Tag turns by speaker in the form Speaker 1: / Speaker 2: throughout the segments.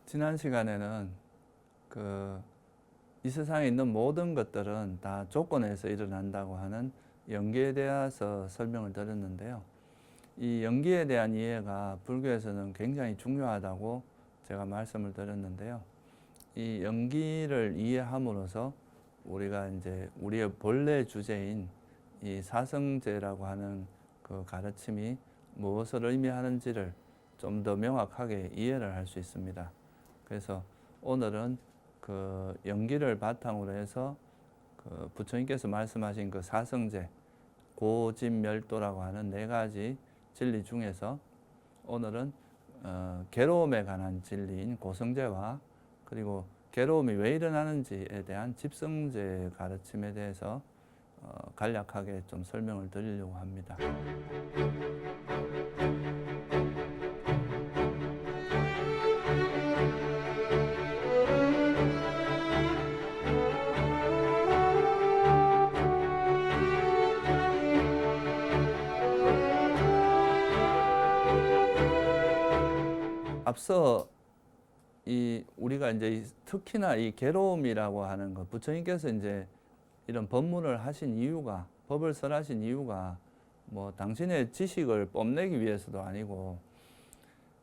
Speaker 1: 지난 시간에는 이 세상에 있는 모든 것들은 다 조건에서 일어난다고 하는 연기에 대해서 설명을 드렸는데요. 이 연기에 대한 이해가 불교에서는 굉장히 중요하다고 제가 말씀을 드렸는데요. 이 연기를 이해함으로써 우리가 이제 우리의 본래 주제인 이 사성제라고 하는 그 가르침이 무엇을 의미하는지를 좀 더 명확하게 이해를 할 수 있습니다. 그래서 오늘은 그 연기를 바탕으로 해서 그 부처님께서 말씀하신 그 사성제, 고진멸도라고 하는 네 가지 진리 중에서 오늘은 괴로움에 관한 진리인 고성제와 그리고 괴로움이 왜 일어나는지에 대한 집성제 가르침에 대해서 간략하게 좀 설명을 드리려고 합니다. 앞서 우리가 이제 특히나 이 괴로움이라고 하는 것, 부처님께서 이제 이런 법문을 하신 이유가, 법을 설하신 이유가 뭐 당신의 지식을 뽐내기 위해서도 아니고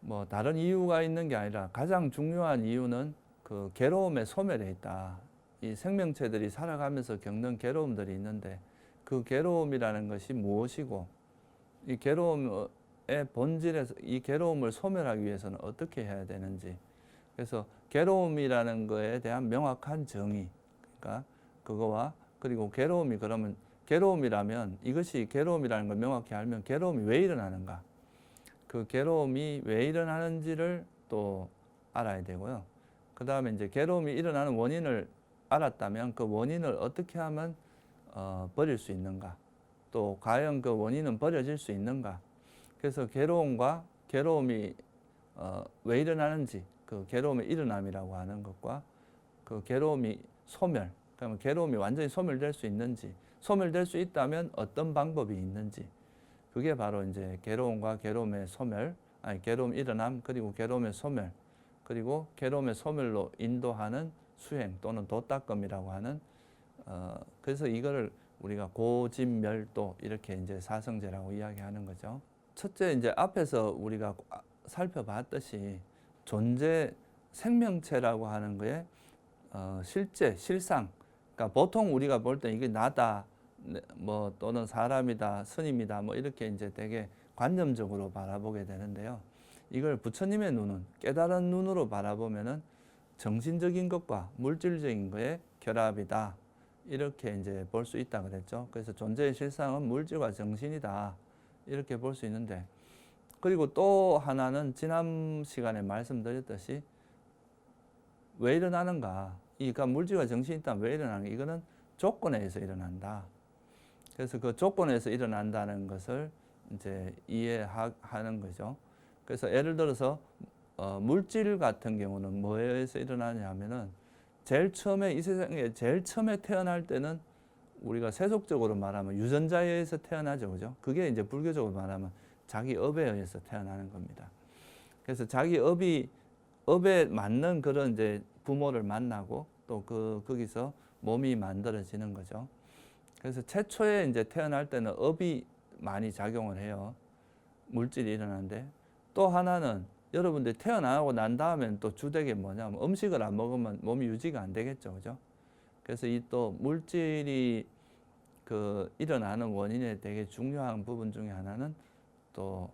Speaker 1: 뭐 다른 이유가 있는 게 아니라 가장 중요한 이유는 그 괴로움의 소멸에 있다. 이 생명체들이 살아가면서 겪는 괴로움들이 있는데 그 괴로움이라는 것이 무엇이고 이 괴로움의 본질에서 이 괴로움을 소멸하기 위해서는 어떻게 해야 되는지, 그래서 괴로움이라는 것에 대한 명확한 정의, 그러니까 그거와 그리고 괴로움이 그러면 괴로움이라면 이것이 괴로움이라는 걸 명확히 알면 괴로움이 왜 일어나는가, 그 괴로움이 왜 일어나는지를 또 알아야 되고요. 그 다음에 이제 괴로움이 일어나는 원인을 알았다면 그 원인을 어떻게 하면 버릴 수 있는가, 또 과연 그 원인은 버려질 수 있는가. 그래서 괴로움과 괴로움이 왜 일어나는지, 그 괴로움의 일어남이라고 하는 것과 그 괴로움이 소멸, 그러면 괴로움이 완전히 소멸될 수 있는지, 소멸될 수 있다면 어떤 방법이 있는지, 그게 바로 이제 괴로움과 괴로움의 소멸, 아니 괴로움 일어남, 그리고 괴로움의 소멸, 그리고 괴로움의 소멸로 인도하는 수행 또는 도닦음이라고 하는 그래서 이거를 우리가 고진멸도 이렇게 이제 사성제라고 이야기하는 거죠. 첫째 이제 앞에서 우리가 살펴봤듯이 존재 생명체라고 하는 거에 실제 실상, 그러니까 보통 우리가 볼 때 이게 나다, 뭐 또는 사람이다, 스님이다, 뭐 이렇게 이제 되게 관념적으로 바라보게 되는데요. 이걸 부처님의 눈은 깨달은 눈으로 바라보면은 정신적인 것과 물질적인 것의 결합이다, 이렇게 이제 볼 수 있다 그랬죠. 그래서 존재의 실상은 물질과 정신이다, 이렇게 볼 수 있는데, 그리고 또 하나는 지난 시간에 말씀드렸듯이 왜 일어나는가, 그러니까 물질과 정신이 있다면 왜 일어나는가, 이거는 조건에 의해서 일어난다. 그래서 그 조건에서 일어난다는 것을 이제 이해하는 거죠. 그래서 예를 들어서 물질 같은 경우는 뭐에 의해서 일어나냐 하면은 제일 처음에 이 세상에 제일 처음에 태어날 때는 우리가 세속적으로 말하면 유전자에 의해서 태어나죠, 그죠? 그게 이제 불교적으로 말하면 자기 업에 의해서 태어나는 겁니다. 그래서 자기 업에 맞는 그런 이제 부모를 만나고 또 거기서 몸이 만들어지는 거죠. 그래서 최초에 이제 태어날 때는 업이 많이 작용을 해요. 물질이 일어나는데, 또 하나는 여러분들이 태어나고 난 다음에는 또 주되게 뭐냐면 음식을 안 먹으면 몸이 유지가 안 되겠죠, 그죠? 그래서 이 또 물질이 그 일어나는 원인의 되게 중요한 부분 중에 하나는 또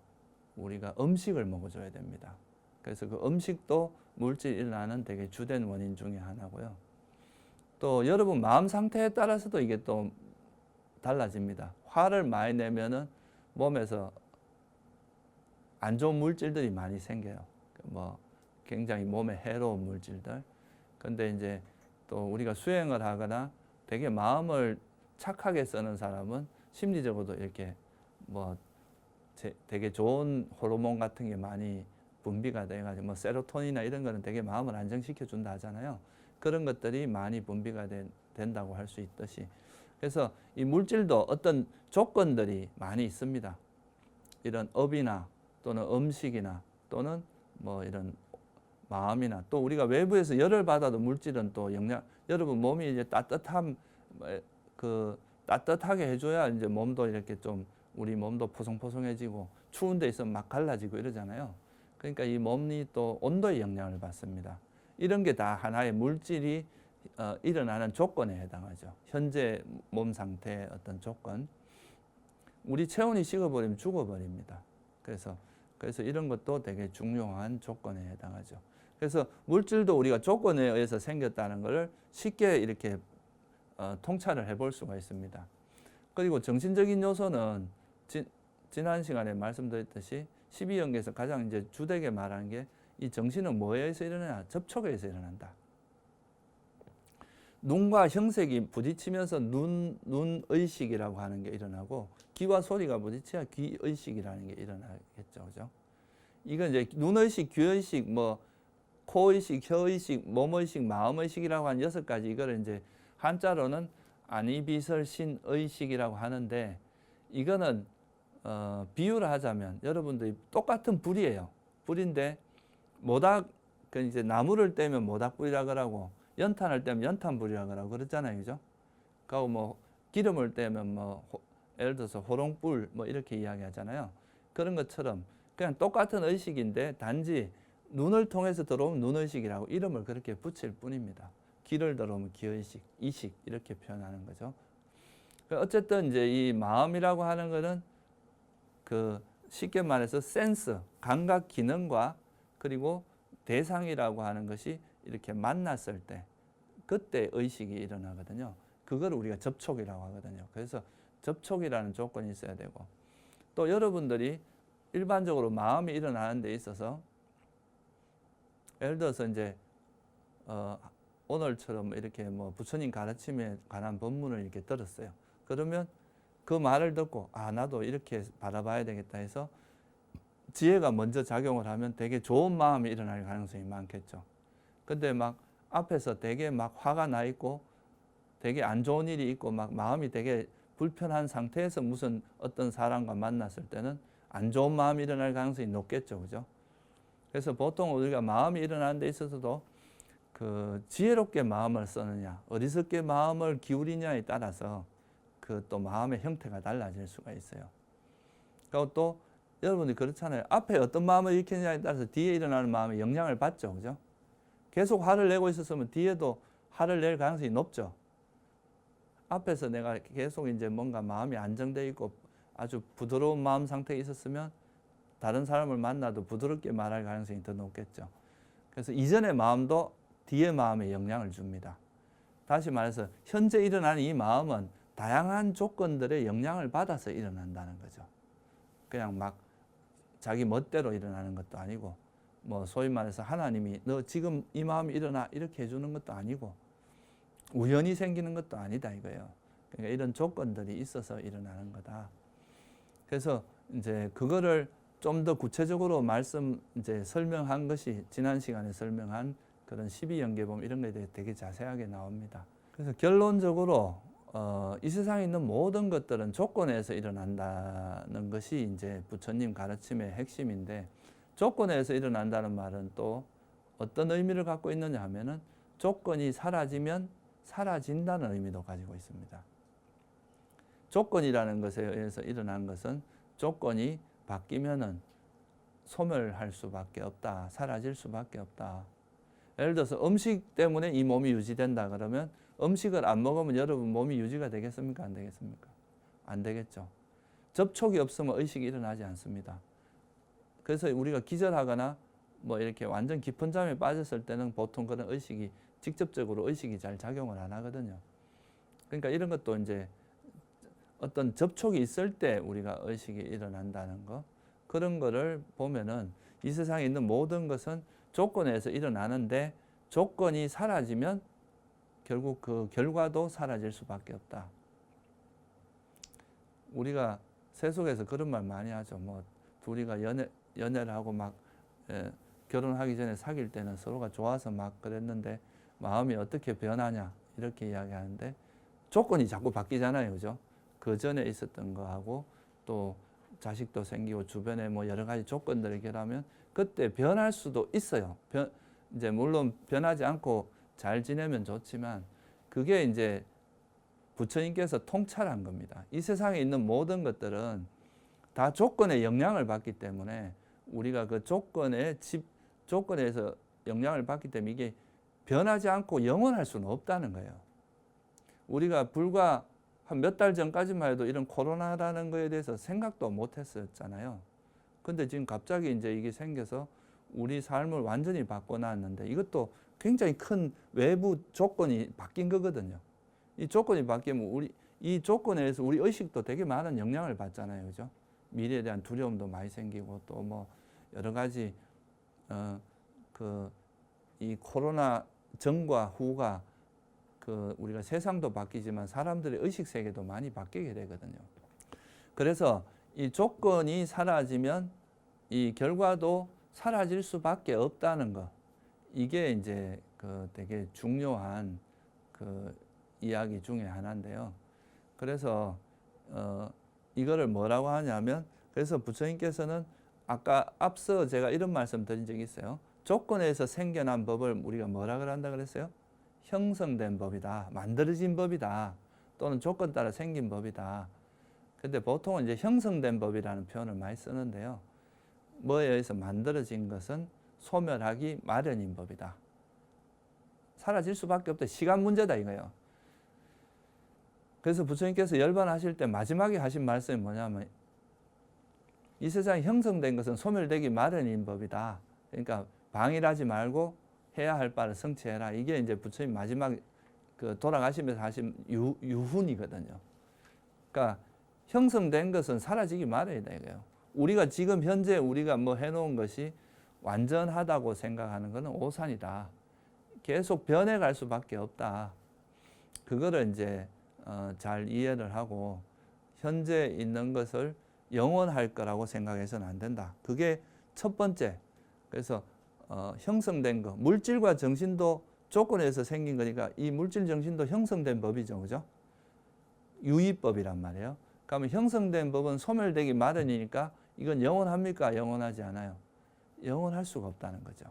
Speaker 1: 우리가 음식을 먹어줘야 됩니다. 그래서 그 음식도 물질 일어나는 되게 주된 원인 중에 하나고요. 또 여러분 마음 상태에 따라서도 이게 또 달라집니다. 화를 많이 내면은 몸에서 안 좋은 물질들이 많이 생겨요. 뭐 굉장히 몸에 해로운 물질들. 근데 이제 또 우리가 수행을 하거나 되게 마음을 착하게 쓰는 사람은 심리적으로도 이렇게 뭐 되게 좋은 호르몬 같은 게 많이 분비가 돼가지고 뭐 세로토닌이나 이런 거는 되게 마음을 안정시켜 준다 하잖아요. 그런 것들이 많이 분비가 된다고 할 수 있듯이, 그래서 이 물질도 어떤 조건들이 많이 있습니다. 이런 업이나 또는 음식이나 또는 뭐 이런 마음이나 또 우리가 외부에서 열을 받아도 물질은 또 영양, 여러분 몸이 이제 따뜻하게 해줘야 이제 몸도 이렇게 좀 우리 몸도 포송포송해지고 추운 데 있으면 막 갈라지고 이러잖아요. 그러니까 이 몸이 또 온도의 영향을 받습니다. 이런 게 다 하나의 물질이 일어나는 조건에 해당하죠. 현재 몸 상태의 어떤 조건. 우리 체온이 식어버리면 죽어버립니다. 그래서 이런 것도 되게 중요한 조건에 해당하죠. 그래서 물질도 우리가 조건에 의해서 생겼다는 것을 쉽게 이렇게 통찰을 해볼 수가 있습니다. 그리고 정신적인 요소는 지난 시간에 말씀드렸듯이 12연계에서 가장 이제 주되게 말하는 게 이 정신은 뭐에 의해서 일어나냐? 접촉에 의해서 일어난다. 눈과 형색이 부딪히면서 눈의식이라고 하는 게 일어나고 귀와 소리가 부딪혀야 귀의식이라는 게 일어나겠죠. 그죠? 이건 이제 눈의식, 귀의식, 뭐 코의식, 혀의식, 몸의식, 마음의식이라고 한 6가지 이거를 이제 한자로는 안이비설신의식이라고 하는데 이거는 비유를 하자면 여러분들이 똑같은 불이에요. 불인데 모닥 그 이제 나무를 떼면 모닥불이라 그러고 연탄을 떼면 연탄불이라 그러잖아요. 그죠? 그리고 뭐 기름을 떼면 뭐 예를 들어서 호롱불 뭐 이렇게 이야기하잖아요. 그런 것처럼 그냥 똑같은 의식인데 단지 눈을 통해서 들어오면 눈의식이라고 이름을 그렇게 붙일 뿐입니다. 귀를 들어오면 귀의식, 이식 이렇게 표현하는 거죠. 어쨌든 이제 이 마음이라고 하는 거는 그 쉽게 말해서 센스, 감각 기능과 그리고 대상이라고 하는 것이 이렇게 만났을 때 그때 의식이 일어나거든요. 그걸 우리가 접촉이라고 하거든요. 그래서 접촉이라는 조건이 있어야 되고 또 여러분들이 일반적으로 마음이 일어나는 데 있어서 예를 들어서 이제 오늘처럼 이렇게 뭐 부처님 가르침에 관한 법문을 이렇게 들었어요. 그러면 그 말을 듣고 아 나도 이렇게 바라봐야 되겠다 해서 지혜가 먼저 작용을 하면 되게 좋은 마음이 일어날 가능성이 많겠죠. 근데 막 앞에서 되게 막 화가 나 있고 되게 안 좋은 일이 있고 막 마음이 되게 불편한 상태에서 무슨 어떤 사람과 만났을 때는 안 좋은 마음이 일어날 가능성이 높겠죠. 그죠? 그래서 보통 우리가 마음이 일어나는 데 있어서도 그 지혜롭게 마음을 쓰느냐, 어리석게 마음을 기울이냐에 따라서 그 또 마음의 형태가 달라질 수가 있어요. 그리고 또 여러분들이 그렇잖아요. 앞에 어떤 마음을 일으키느냐에 따라서 뒤에 일어나는 마음에 영향을 받죠. 그죠? 계속 화를 내고 있었으면 뒤에도 화를 낼 가능성이 높죠. 앞에서 내가 계속 이제 뭔가 마음이 안정되어 있고 아주 부드러운 마음 상태에 있었으면 다른 사람을 만나도 부드럽게 말할 가능성이 더 높겠죠. 그래서 이전의 마음도 뒤의 마음에 영향을 줍니다. 다시 말해서 현재 일어나는 이 마음은 다양한 조건들의 영향을 받아서 일어난다는 거죠. 그냥 막 자기 멋대로 일어나는 것도 아니고 뭐 소위 말해서 하나님이 너 지금 이 마음이 일어나 이렇게 해주는 것도 아니고 우연히 생기는 것도 아니다 이거예요. 그러니까 이런 조건들이 있어서 일어나는 거다. 그래서 이제 그거를 좀 더 구체적으로 이제 설명한 것이 지난 시간에 설명한 그런 12연계범 이런 거에 대해 되게 자세하게 나옵니다. 그래서 결론적으로 이 세상에 있는 모든 것들은 조건에서 일어난다는 것이 이제 부처님 가르침의 핵심인데 조건에서 일어난다는 말은 또 어떤 의미를 갖고 있느냐 하면은 조건이 사라지면 사라진다는 의미도 가지고 있습니다. 조건이라는 것에 의해서 일어난 것은 조건이 바뀌면은 소멸할 수밖에 없다. 사라질 수밖에 없다. 예를 들어서 음식 때문에 이 몸이 유지된다 그러면 음식을 안 먹으면 여러분 몸이 유지가 되겠습니까? 안 되겠습니까? 안 되겠죠. 접촉이 없으면 의식이 일어나지 않습니다. 그래서 우리가 기절하거나 뭐 이렇게 완전 깊은 잠에 빠졌을 때는 보통 그런 의식이 직접적으로 의식이 잘 작용을 안 하거든요. 그러니까 이런 것도 이제 어떤 접촉이 있을 때 우리가 의식이 일어난다는 거 그런 거를 보면은 이 세상에 있는 모든 것은 조건에서 일어나는데 조건이 사라지면 결국 그 결과도 사라질 수밖에 없다. 우리가 세속에서 그런 말 많이 하죠. 뭐 둘이가 연애를 하고 막 결혼하기 전에 사귈 때는 서로가 좋아서 막 그랬는데 마음이 어떻게 변하냐 이렇게 이야기하는데 조건이 자꾸 바뀌잖아요. 그죠? 그 전에 있었던 거하고 또 자식도 생기고 주변에 뭐 여러 가지 조건들을 결하면 그때 변할 수도 있어요. 이제 물론 변하지 않고 잘 지내면 좋지만 그게 이제 부처님께서 통찰한 겁니다. 이 세상에 있는 모든 것들은 다 조건에 영향을 받기 때문에 우리가 그 조건에서 영향을 받기 때문에 이게 변하지 않고 영원할 수는 없다는 거예요. 우리가 불과 한 몇 달 전까지만 해도 이런 코로나라는 거에 대해서 생각도 못 했었잖아요. 근데 지금 갑자기 이제 이게 생겨서 우리 삶을 완전히 바꿔놨는데 이것도 굉장히 큰 외부 조건이 바뀐 거거든요. 이 조건이 바뀌면 이 조건에 의해서 우리 의식도 되게 많은 영향을 받잖아요. 그죠? 미래에 대한 두려움도 많이 생기고 또 뭐 여러 가지 이 코로나 전과 후가 우리가 세상도 바뀌지만 사람들의 의식 세계도 많이 바뀌게 되거든요. 그래서 이 조건이 사라지면 이 결과도 사라질 수밖에 없다는 거. 이게 이제 되게 중요한 이야기 중에 하나인데요. 그래서 이거를 뭐라고 하냐면 그래서 부처님께서는 아까 앞서 제가 이런 말씀 드린 적이 있어요. 조건에서 생겨난 법을 우리가 뭐라 그런다 그랬어요? 형성된 법이다. 만들어진 법이다. 또는 조건 따라 생긴 법이다. 근데 보통은 이제 형성된 법이라는 표현을 많이 쓰는데요. 뭐에 의해서 만들어진 것은 소멸하기 마련인 법이다. 사라질 수밖에 없다. 시간 문제다 이거예요. 그래서 부처님께서 열반하실 때 마지막에 하신 말씀이 뭐냐면 이 세상에 형성된 것은 소멸되기 마련인 법이다. 그러니까 방일하지 말고 해야 할 바를 성취해라. 이게 이제 부처님 마지막 돌아가시면서 하신 유훈이거든요. 그러니까 형성된 것은 사라지기 마련이다 이거예요. 우리가 지금 현재 우리가 뭐 해놓은 것이 완전하다고 생각하는 것은 오산이다. 계속 변해갈 수밖에 없다. 그거를 이제 잘 이해를 하고 현재 있는 것을 영원할 거라고 생각해서는 안 된다. 그게 첫 번째. 그래서 형성된 거, 물질과 정신도 조건에서 생긴 거니까 이 물질 정신도 형성된 법이죠, 그죠? 유의법이란 말이에요. 그러면 형성된 법은 소멸되기 마련이니까 이건 영원합니까? 영원하지 않아요. 영원할 수가 없다는 거죠.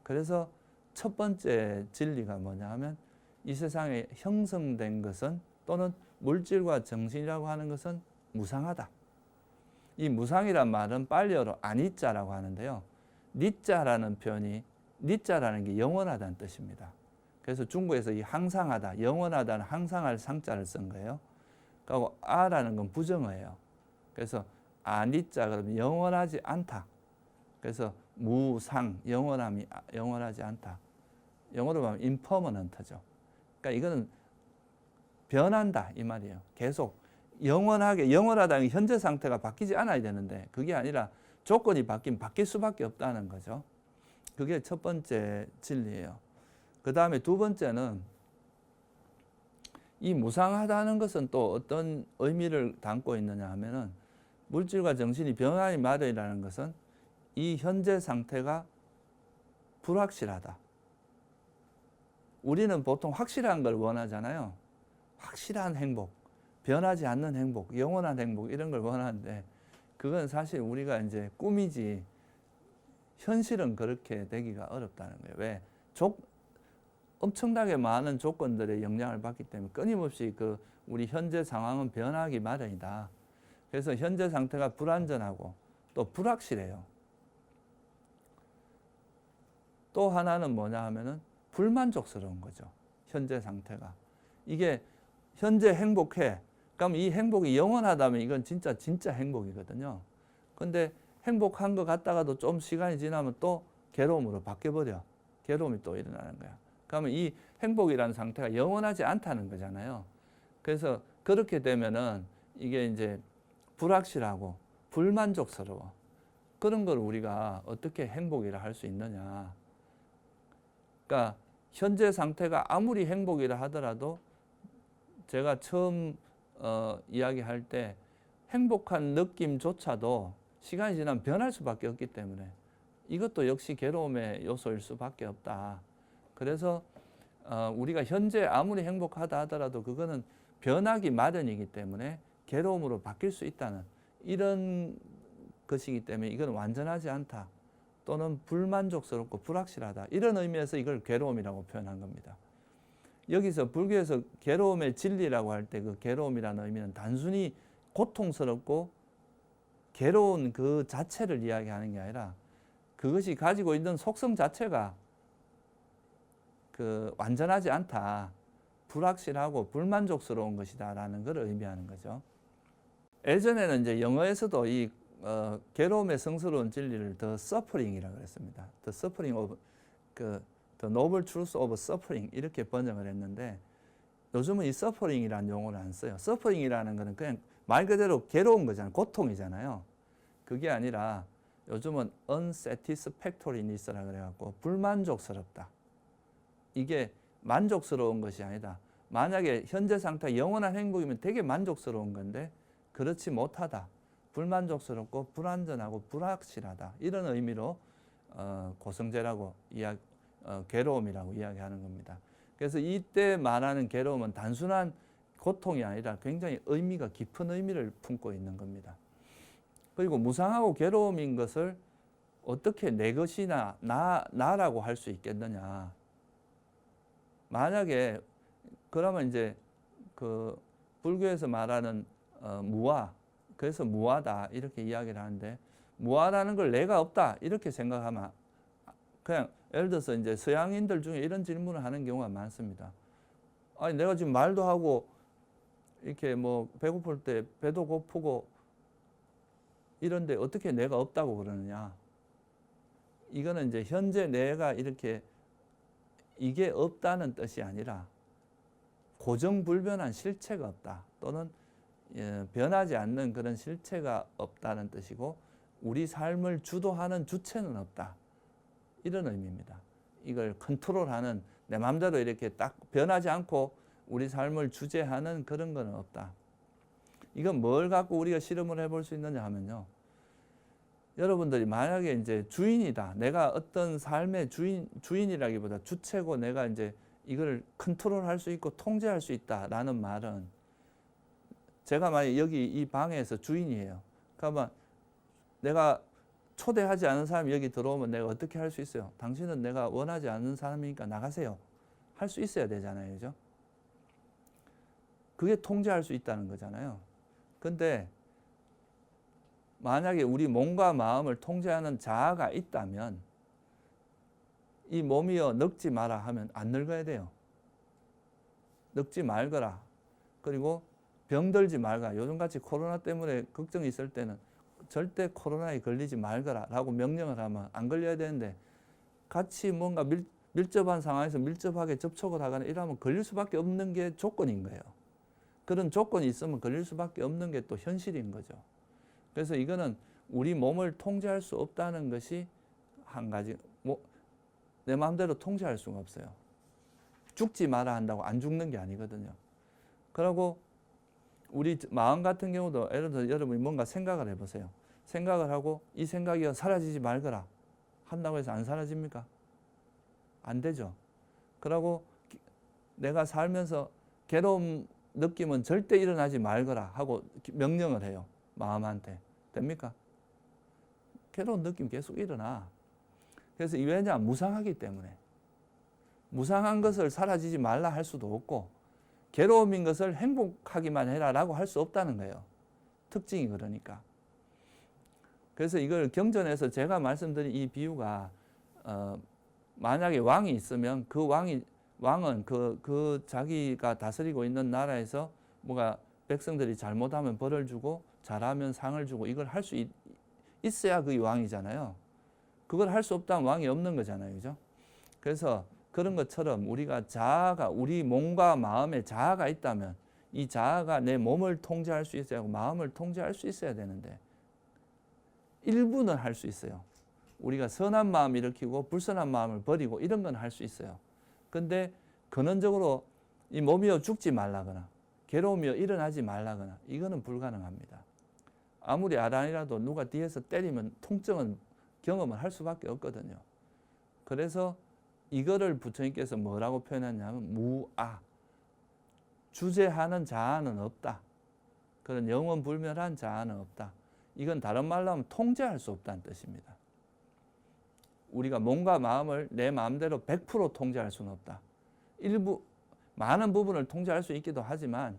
Speaker 1: 그래서 첫 번째 진리가 뭐냐 하면 이 세상에 형성된 것은 또는 물질과 정신이라고 하는 것은 무상하다. 이 무상이란 말은 빨리어로 아니자라고 하는데요. 니자라는 표현이 니자라는 게 영원하다는 뜻입니다. 그래서 중국에서 이 항상하다, 영원하다는 항상할 상자를 쓴 거예요. 그리고 아라는 건 부정어예요. 그래서 아니자 그러면 영원하지 않다. 그래서 무상, 영원하지 않다. 영어로 보면 impermanent죠. 그러니까 이거는 변한다 이 말이에요. 계속 영원하다는 게 현재 상태가 바뀌지 않아야 되는데 그게 아니라 조건이 바뀔 수밖에 없다는 거죠. 그게 첫 번째 진리예요. 그 다음에 두 번째는 이 무상하다는 것은 또 어떤 의미를 담고 있느냐 하면은 물질과 정신이 변하기 마련이라는 것은 이 현재 상태가 불확실하다. 우리는 보통 확실한 걸 원하잖아요. 확실한 행복, 변하지 않는 행복, 영원한 행복 이런 걸 원하는데 그건 사실 우리가 이제 꿈이지 현실은 그렇게 되기가 어렵다는 거예요. 왜? 엄청나게 많은 조건들의 영향을 받기 때문에 끊임없이 우리 현재 상황은 변하기 마련이다. 그래서 현재 상태가 불안전하고 또 불확실해요. 또 하나는 뭐냐 하면은 불만족스러운 거죠. 현재 상태가. 이게 현재 행복해. 그럼 이 행복이 영원하다면 이건 진짜 행복이거든요. 근데 행복한 것 같다가도 좀 시간이 지나면 또 괴로움으로 바뀌어버려. 괴로움이 또 일어나는 거야. 그러면 이 행복이라는 상태가 영원하지 않다는 거잖아요. 그래서 그렇게 되면은 이게 이제 불확실하고 불만족스러워. 그런 걸 우리가 어떻게 행복이라 할 수 있느냐. 그러니까 현재 상태가 아무리 행복이라 하더라도 제가 처음 이야기할 때 행복한 느낌조차도 시간이 지나면 변할 수밖에 없기 때문에 이것도 역시 괴로움의 요소일 수밖에 없다. 그래서 우리가 현재 아무리 행복하다 하더라도 그거는 변하기 마련이기 때문에 괴로움으로 바뀔 수 있다는 이런 것이기 때문에 이건 완전하지 않다. 또는 불만족스럽고 불확실하다. 이런 의미에서 이걸 괴로움이라고 표현한 겁니다. 여기서 불교에서 괴로움의 진리라고 할 때 그 괴로움이라는 의미는 단순히 고통스럽고 괴로운 그 자체를 이야기하는 게 아니라 그것이 가지고 있는 속성 자체가 그 완전하지 않다. 불확실하고 불만족스러운 것이다라는 걸 의미하는 거죠. 예전에는 이제 영어에서도 이 괴로움의 성스러운 진리를 The Suffering이라고 그랬습니다. The Suffering of The Noble Truth of Suffering 이렇게 번역을 했는데 요즘은 이 Suffering이라는 용어를 안 써요. Suffering이라는 거는 그냥 말 그대로 괴로운 거잖아요. 고통이잖아요. 그게 아니라 요즘은 Unsatisfactoriness라고 그래갖고 불만족스럽다. 이게 만족스러운 것이 아니다. 만약에 현재 상태 영원한 행복이면 되게 만족스러운 건데 그렇지 못하다. 불만족스럽고 불안전하고 불확실하다. 이런 의미로 고성제라고 괴로움이라고 이야기하는 겁니다. 그래서 이때 말하는 괴로움은 단순한 고통이 아니라 굉장히 의미가 깊은 의미를 품고 있는 겁니다. 그리고 무상하고 괴로움인 것을 어떻게 내 것이나 나라고 할 수 있겠느냐. 만약에 그러면 이제 그 불교에서 말하는 무아, 그래서 무아다 이렇게 이야기를 하는데 무아라는 걸 내가 없다 이렇게 생각하면 그냥 예를 들어서 이제 서양인들 중에 이런 질문을 하는 경우가 많습니다. 아니 내가 지금 말도 하고 이렇게 뭐 배고플 때 배도 고프고 이런데 어떻게 내가 없다고 그러느냐. 이거는 이제 현재 내가 이렇게 이게 없다는 뜻이 아니라 고정불변한 실체가 없다. 또는 변하지 않는 그런 실체가 없다는 뜻이고 우리 삶을 주도하는 주체는 없다. 이런 의미입니다. 이걸 컨트롤하는 내 마음대로 이렇게 딱 변하지 않고 우리 삶을 주재하는 그런 건 없다. 이건 뭘 갖고 우리가 실험을 해볼 수 있느냐 하면요. 여러분들이 만약에 이제 주인이다. 내가 어떤 삶의 주인이라기보다 주체고 내가 이제 이걸 컨트롤할 수 있고 통제할 수 있다라는 말은 제가 만약 여기 이 방에서 주인이에요. 그러면 내가 초대하지 않은 사람이 여기 들어오면 내가 어떻게 할 수 있어요? 당신은 내가 원하지 않는 사람이니까 나가세요. 할 수 있어야 되잖아요. 그죠? 그게 통제할 수 있다는 거잖아요. 근데 만약에 우리 몸과 마음을 통제하는 자아가 있다면 이 몸이여 늙지 마라 하면 안 늙어야 돼요. 늙지 말거라. 그리고 병들지 말거라. 요즘같이 코로나 때문에 걱정이 있을 때는 절대 코로나에 걸리지 말거라 라고 명령을 하면 안 걸려야 되는데 같이 뭔가 밀접한 상황에서 밀접하게 접촉을 하거나 이러면 걸릴 수밖에 없는 게 조건인 거예요. 그런 조건이 있으면 걸릴 수밖에 없는 게 또 현실인 거죠. 그래서 이거는 우리 몸을 통제할 수 없다는 것이 한 가지. 내 마음대로 통제할 수가 없어요. 죽지 마라 한다고 안 죽는 게 아니거든요. 그리고 우리 마음 같은 경우도 예를 들어 여러분이 뭔가 생각을 해보세요. 생각을 하고 이 생각이 사라지지 말거라 한다고 해서 안 사라집니까? 안 되죠. 그리고 내가 살면서 괴로움 느낌은 절대 일어나지 말거라 하고 명령을 해요. 마음한테. 됩니까? 괴로운 느낌 계속 일어나. 그래서 왜냐? 무상하기 때문에. 무상한 것을 사라지지 말라 할 수도 없고 괴로움인 것을 행복하기만 해라 라고 할 수 없다는 거예요. 특징이 그러니까. 그래서 이걸 경전에서 제가 말씀드린 이 비유가 만약에 왕이 있으면 그 왕은 그 자기가 다스리고 있는 나라에서 뭐가 백성들이 잘못하면 벌을 주고 잘하면 상을 주고 이걸 할 수 있어야 그 왕이잖아요. 그걸 할 수 없다면 왕이 없는 거잖아요. 그죠? 그래서 그런 것처럼 우리가 자아가 우리 몸과 마음에 자아가 있다면 이 자아가 내 몸을 통제할 수 있어야 하고 마음을 통제할 수 있어야 되는데 일부는 할 수 있어요. 우리가 선한 마음 일으키고 불선한 마음을 버리고 이런 건 할 수 있어요. 근데 근원적으로 이 몸이여 죽지 말라거나 괴로움이여 일어나지 말라거나 이거는 불가능합니다. 아무리 아란이라도 누가 뒤에서 때리면 통증은 경험을 할 수밖에 없거든요. 그래서 이거를 부처님께서 뭐라고 표현했냐면 무아. 주재하는 자아는 없다. 그런 영원불멸한 자아는 없다. 이건 다른 말로 하면 통제할 수 없다는 뜻입니다. 우리가 몸과 마음을 내 마음대로 100% 통제할 수는 없다. 일부 많은 부분을 통제할 수 있기도 하지만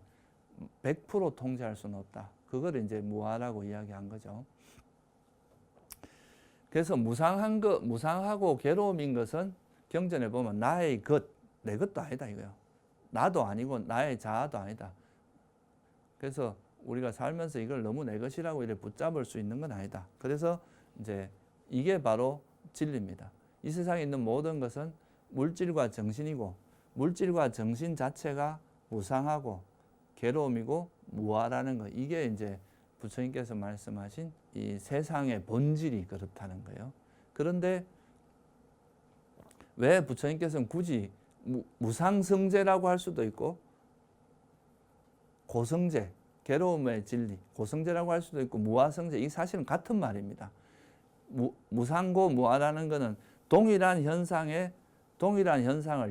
Speaker 1: 100% 통제할 수는 없다. 그걸 이제 무아라고 이야기한 거죠. 그래서 무상하고 괴로움인 것은 경전에 보면 나의 것, 내 것도 아니다 이거요. 나도 아니고 나의 자아도 아니다. 그래서 우리가 살면서 이걸 너무 내 것이라고 이렇게 붙잡을 수 있는 건 아니다. 그래서 이제 이게 바로 진리입니다. 이 세상에 있는 모든 것은 물질과 정신이고 물질과 정신 자체가 무상하고 괴로움이고 무아라는 거. 이게 이제 부처님께서 말씀하신 이 세상의 본질이 그렇다는 거예요. 그런데 왜 부처님께서는 굳이 무상성제라고 할 수도 있고 고성제, 괴로움의 진리, 고성제라고 할 수도 있고 무아성제, 이게 사실은 같은 말입니다. 무상고 무아라는 것은 동일한 현상을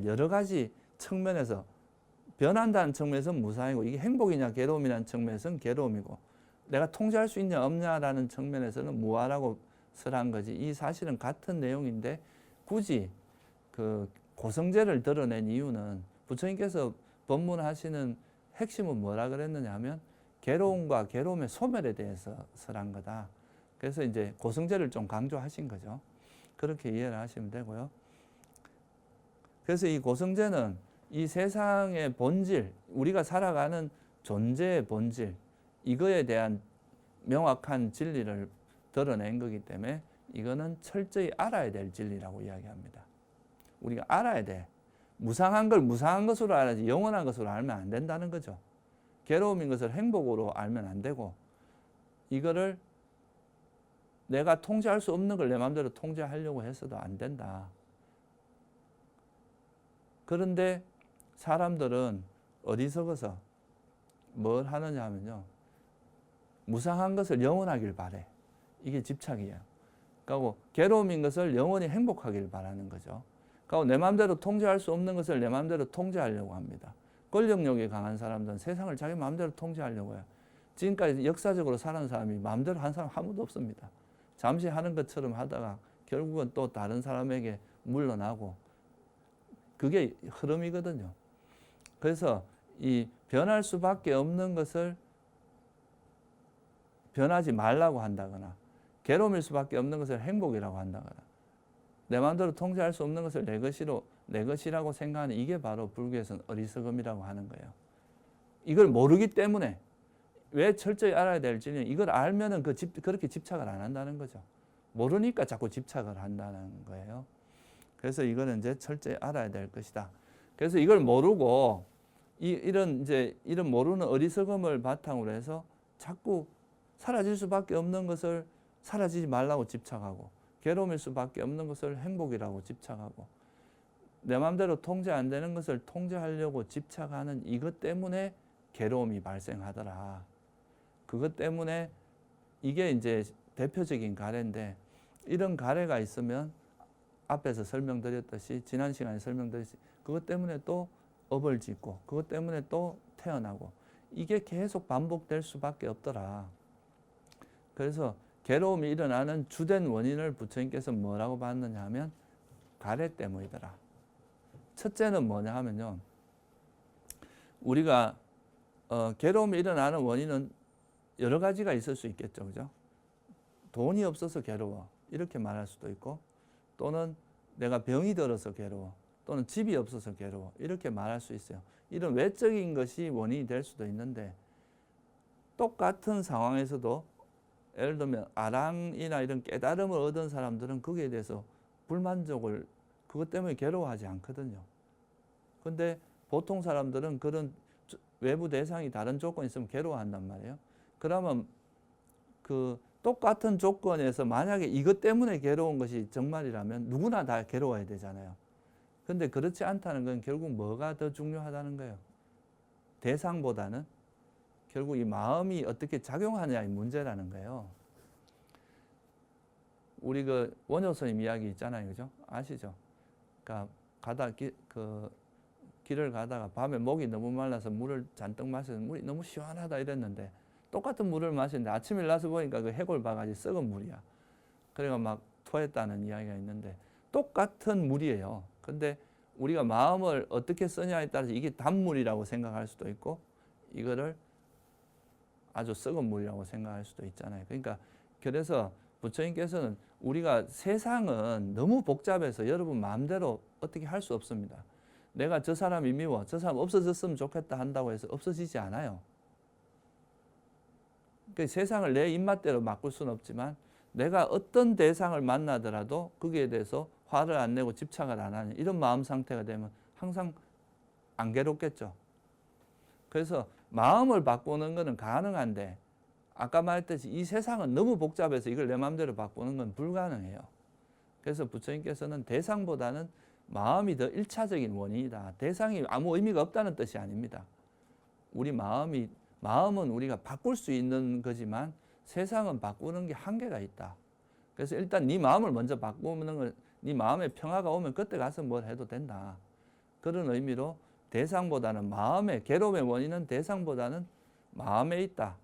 Speaker 1: 여러 가지 측면에서 변한다는 측면에서는 무상이고, 이게 행복이냐 괴로움이라는 측면에서는 괴로움이고, 내가 통제할 수 있냐 없냐라는 측면에서는 무아라고 설한 거지. 이 사실은 같은 내용인데 굳이 그 고성제를 드러낸 이유는 부처님께서 법문하시는 핵심은 뭐라 그랬느냐 하면 괴로움과 괴로움의 소멸에 대해서 설한 거다. 그래서 이제 고성제를 좀 강조하신 거죠. 그렇게 이해를 하시면 되고요. 그래서 이 고성제는 이 세상의 본질, 우리가 살아가는 존재의 본질, 이거에 대한 명확한 진리를 드러낸 거기 때문에 이거는 철저히 알아야 될 진리라고 이야기합니다. 우리가 알아야 돼. 무상한 걸 무상한 것으로 알아야지 영원한 것으로 알면 안 된다는 거죠. 괴로움인 것을 행복으로 알면 안 되고, 이거를 내가 통제할 수 없는 걸 내 마음대로 통제하려고 해서도 안 된다. 그런데 사람들은 어리석어서 뭘 하느냐 하면요, 무상한 것을 영원하길 바래. 이게 집착이에요. 그리고 괴로움인 것을 영원히 행복하길 바라는 거죠. 그리고 내 마음대로 통제할 수 없는 것을 내 마음대로 통제하려고 합니다. 권력욕이 강한 사람들은 세상을 자기 마음대로 통제하려고 해요. 지금까지 역사적으로 사는 사람이 마음대로 한 사람 아무도 없습니다. 잠시 하는 것처럼 하다가 결국은 또 다른 사람에게 물러나고, 그게 흐름이거든요. 그래서 이 변할 수밖에 없는 것을 변하지 말라고 한다거나, 괴로움일 수밖에 없는 것을 행복이라고 한다거나, 내 마음대로 통제할 수 없는 것을 내 것이라고 생각하는, 이게 바로 불교에서는 어리석음이라고 하는 거예요. 이걸 모르기 때문에, 왜 철저히 알아야 될지는, 이걸 알면은 그렇게 집착을 안 한다는 거죠. 모르니까 자꾸 집착을 한다는 거예요. 그래서 이거는 이제 철저히 알아야 될 것이다. 그래서 이걸 모르고 이런 모르는 어리석음을 바탕으로 해서 자꾸 사라질 수밖에 없는 것을 사라지지 말라고 집착하고, 괴로움일 수밖에 없는 것을 행복이라고 집착하고, 내 마음대로 통제 안 되는 것을 통제하려고 집착하는 이것 때문에 괴로움이 발생하더라. 그것 때문에 이게 이제 대표적인 가래인데, 이런 가래가 있으면 앞에서 설명드렸듯이, 지난 시간에 설명드렸듯이, 그것 때문에 또 업을 짓고, 그것 때문에 또 태어나고, 이게 계속 반복될 수밖에 없더라. 그래서 괴로움이 일어나는 주된 원인을 부처님께서 뭐라고 봤느냐 하면 가래 때문이더라. 첫째는 뭐냐 하면요, 우리가 괴로움이 일어나는 원인은 여러 가지가 있을 수 있겠죠. 그죠? 돈이 없어서 괴로워, 이렇게 말할 수도 있고, 또는 내가 병이 들어서 괴로워, 또는 집이 없어서 괴로워, 이렇게 말할 수 있어요. 이런 외적인 것이 원인이 될 수도 있는데, 똑같은 상황에서도 예를 들면 아랑이나 이런 깨달음을 얻은 사람들은 거기에 대해서 불만족을, 그것 때문에 괴로워하지 않거든요. 근데 보통 사람들은 그런 외부 대상이 다른 조건이 있으면 괴로워한단 말이에요. 그러면 그 똑같은 조건에서 만약에 이것 때문에 괴로운 것이 정말이라면 누구나 다 괴로워야 되잖아요. 근데 그렇지 않다는 건 결국 뭐가 더 중요하다는 거예요. 대상보다는 결국 이 마음이 어떻게 작용하느냐의 문제라는 거예요. 우리 그 원효 스님 이야기 있잖아요. 그죠? 아시죠? 그러니까 길을 가다가 밤에 목이 너무 말라서 물을 잔뜩 마셔서 물이 너무 시원하다 이랬는데, 똑같은 물을 마시는데 아침에 일어나서 보니까 그 해골 바가지 썩은 물이야. 그래가 막 토했다는 이야기가 있는데, 똑같은 물이에요. 근데 우리가 마음을 어떻게 쓰냐에 따라서 이게 단물이라고 생각할 수도 있고 이거를 아주 썩은 물이라고 생각할 수도 있잖아요. 그러니까 그래서 부처님께서는 우리가 세상은 너무 복잡해서 여러분 마음대로 어떻게 할 수 없습니다. 내가 저 사람이 미워, 저 사람 없어졌으면 좋겠다 한다고 해서 없어지지 않아요. 그 세상을 내 입맛대로 바꿀 수는 없지만 내가 어떤 대상을 만나더라도 거기에 대해서 화를 안 내고 집착을 안 하는 이런 마음 상태가 되면 항상 안 괴롭겠죠. 그래서 마음을 바꾸는 것은 가능한데 아까 말했듯이 이 세상은 너무 복잡해서 이걸 내 마음대로 바꾸는 건 불가능해요. 그래서 부처님께서는 대상보다는 마음이 더 1차적인 원인이다. 대상이 아무 의미가 없다는 뜻이 아닙니다. 우리 마음은 우리가 바꿀 수 있는 거지만 세상은 바꾸는 게 한계가 있다. 그래서 일단 네 마음을 먼저 바꾸는 걸, 네 마음에 평화가 오면 그때 가서 뭘 해도 된다. 그런 의미로 대상보다는 마음의 괴로움의 원인은 대상보다는 마음에 있다.